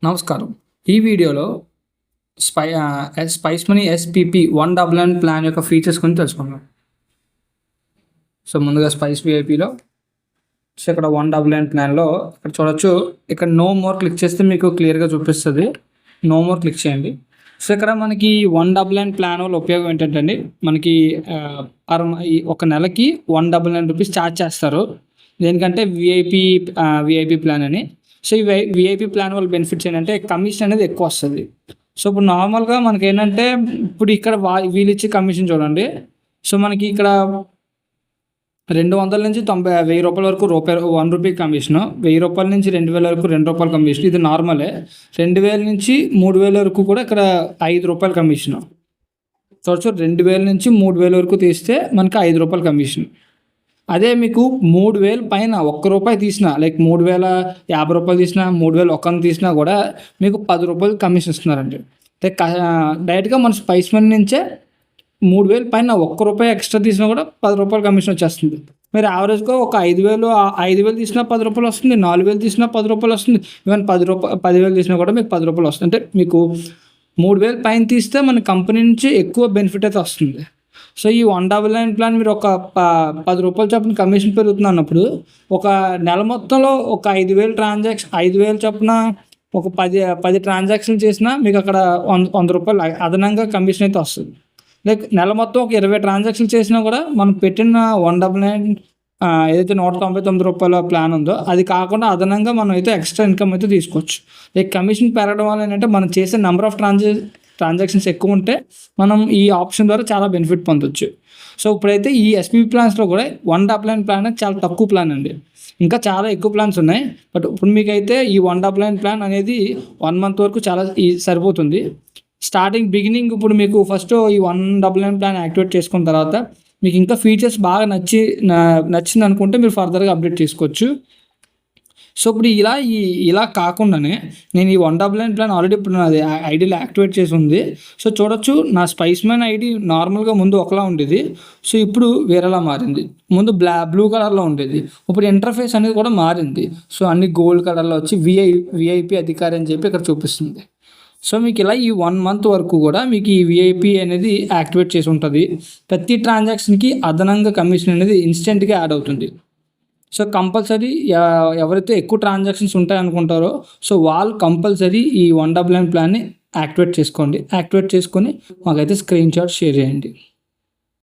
నమస్కారం. ఈ వీడియోలో స్పైస్ మనీ ఎస్పీపీ 199 ప్లాన్ యొక్క ఫీచర్స్ గురించి తెలుసుకుందాం. సో ముందుగా స్పైస్ విఐపిలో ఇక్కడ 199 ప్లాన్లో ఇక్కడ చూడొచ్చు. ఇక్కడ నో మోర్ క్లిక్ చేస్తే మీకు క్లియర్గా చూపిస్తుంది. నో మోర్ క్లిక్ చేయండి. సో ఇక్కడ మనకి 199 ప్లాన్ వల్ల ఉపయోగం ఏంటంటే అండి, మనకి ఒక నెలకి 199 రూపీస్ ఛార్జ్ చేస్తారు. దేనికంటే విఐపి ప్లాన్ అని. సో ఈ విఐపి ప్లాన్ వల్ల బెనిఫిట్స్ ఏంటంటే కమిషన్ అనేది ఎక్కువ వస్తుంది. సో ఇప్పుడు నార్మల్గా మనకి ఏంటంటే ఇప్పుడు ఇక్కడ వీళ్ళు ఇచ్చే కమిషన్ చూడండి. సో మనకి ఇక్కడ 200 నుంచి 1000 రూపాయల వరకు ₹1 కమిషను, 1000 రూపాయల నుంచి 2000 వరకు ₹2 కమిషన్. ఇది నార్మలే. 2000 నుంచి 3000 వరకు కూడా ఇక్కడ ₹5 కమిషను. చూడచ్చు, 2000 నుంచి 3000 వరకు తీస్తే మనకి ₹5 కమిషన్. అదే మీకు 3000 పైన ₹1 తీసినా, లైక్ 3050 రూపాయలు తీసినా, 3001 తీసినా కూడా మీకు ₹10 కమిషన్ ఇస్తున్నారండి. లైక్ డైరెక్ట్గా మన స్పైస్ మనీ నుంచే 3000 పైన ₹1 ఎక్స్ట్రా తీసినా కూడా ₹10 కమిషన్ వచ్చేస్తుంది. మీరు యావరేజ్గా ఒక 5000 తీసినా ₹10 వస్తుంది, 4000 తీసినా ₹10 వస్తుంది, ఈవెన్ 10,000 తీసినా కూడా మీకు ₹10 వస్తుంది. అంటే మీకు 3000 పైన తీస్తే మన కంపెనీ నుంచి ఎక్కువ బెనిఫిట్ అయితే వస్తుంది. సో ఈ 199 ప్లాన్ మీరు ఒక ₹10 చొప్పున కమిషన్ పెరుగుతుంది అన్నప్పుడు ఒక నెల మొత్తంలో ఒక 5,000 చొప్పున ఒక 10 ట్రాన్సాక్షన్లు చేసినా మీకు అక్కడ ₹100 అదనంగా కమిషన్ అయితే వస్తుంది. లైక్ నెల మొత్తం ఒక 20 ట్రాన్సాక్షన్లు చేసినా కూడా మనం పెట్టిన 199 ఏదైతే ₹199 ప్లాన్ ఉందో అది కాకుండా అదనంగా మనం అయితే ఎక్స్ట్రా ఇన్కమ్ అయితే తీసుకోవచ్చు. లైక్ కమిషన్ పెరగడం వల్ల ఏంటంటే మనం చేసే నెంబర్ ఆఫ్ ట్రాన్సాక్షన్స్ ఎక్కువ ఉంటే మనం ఈ ఆప్షన్ ద్వారా చాలా బెనిఫిట్ పొందొచ్చు. సో ఇప్పుడైతే ఈ ఎస్పీపీ ప్లాన్స్లో కూడా 199 ప్లాన్ చాలా తక్కువ ప్లాన్ అండి. ఇంకా చాలా ఎక్కువ ప్లాన్స్ ఉన్నాయి. బట్ ఇప్పుడు మీకైతే ఈ 199 ప్లాన్ అనేది 1 మంత్ వరకు చాలా సరిపోతుంది. బిగినింగ్ ఇప్పుడు మీకు ఫస్ట్ ఈ 199 ప్లాన్ యాక్టివేట్ చేసుకున్న తర్వాత మీకు ఇంకా ఫీచర్స్ బాగా నచ్చింది అనుకుంటే మీరు ఫర్దర్గా అప్డేట్ చేసుకోవచ్చు. సో ఇప్పుడు ఇలా కాకుండానే నేను ఈ 199 ప్లాన్ ఆల్రెడీ ఇప్పుడు నాది ఐడీలో యాక్టివేట్ చేసి ఉంది. సో చూడొచ్చు, నా స్పైస్ మ్యాన్ ఐడి నార్మల్గా ముందు ఒకలా ఉండేది. సో ఇప్పుడు వేరేలా మారింది. ముందు బ్లూ కలర్లో ఉండేది. ఇప్పుడు ఇంటర్ఫేస్ అనేది కూడా మారింది. సో అన్ని గోల్డ్ కలర్లో వచ్చి విఐపి అధికారి అని చెప్పి ఇక్కడ చూపిస్తుంది. సో మీకు ఇలా ఈ 1 మంత్ వరకు కూడా మీకు ఈ విఐపి అనేది యాక్టివేట్ చేసి ఉంటుంది. ప్రతి ట్రాన్సాక్షన్కి అదనంగా కమిషన్ అనేది ఇన్స్టెంట్గా యాడ్ అవుతుంది. సో కంపల్సరీ ఎవరైతే ఎక్కువ ట్రాన్సాక్షన్స్ ఉంటాయనుకుంటారో సో వాళ్ళు కంపల్సరీ ఈ 199 ప్లాన్ని యాక్టివేట్ చేసుకొని మాకైతే స్క్రీన్ షాట్ షేర్ చేయండి.